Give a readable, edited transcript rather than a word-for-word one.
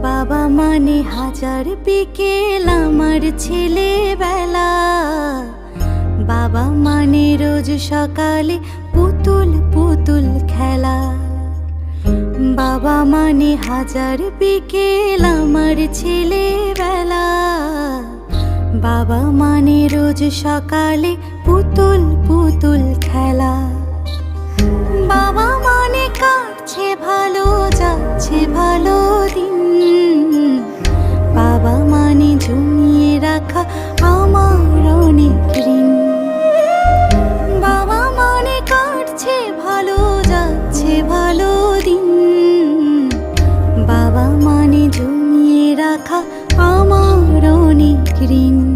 বাবা মানে হাজার বিকেল আমার ছেলেবেলা। বাবা মানে রোজ সকালে পুতুল পুতুল খেলা। বাবা মানে হাজার বিকেল আমার ছেলেবেলা। বাবা মানে রোজ সকালে পুতুল পুতুল খেলা। বাবা মানে কাটছে ভালো, যাচ্ছে ভালো দিন। বাবা মানে জমিয়ে রাখা আমার অনেক ঋণ। বাবা মানে কাটছে ভালো, যাচ্ছে ভালো দিন। বাবা মানে জমিয়ে রাখা আমার অনেক ঋণ।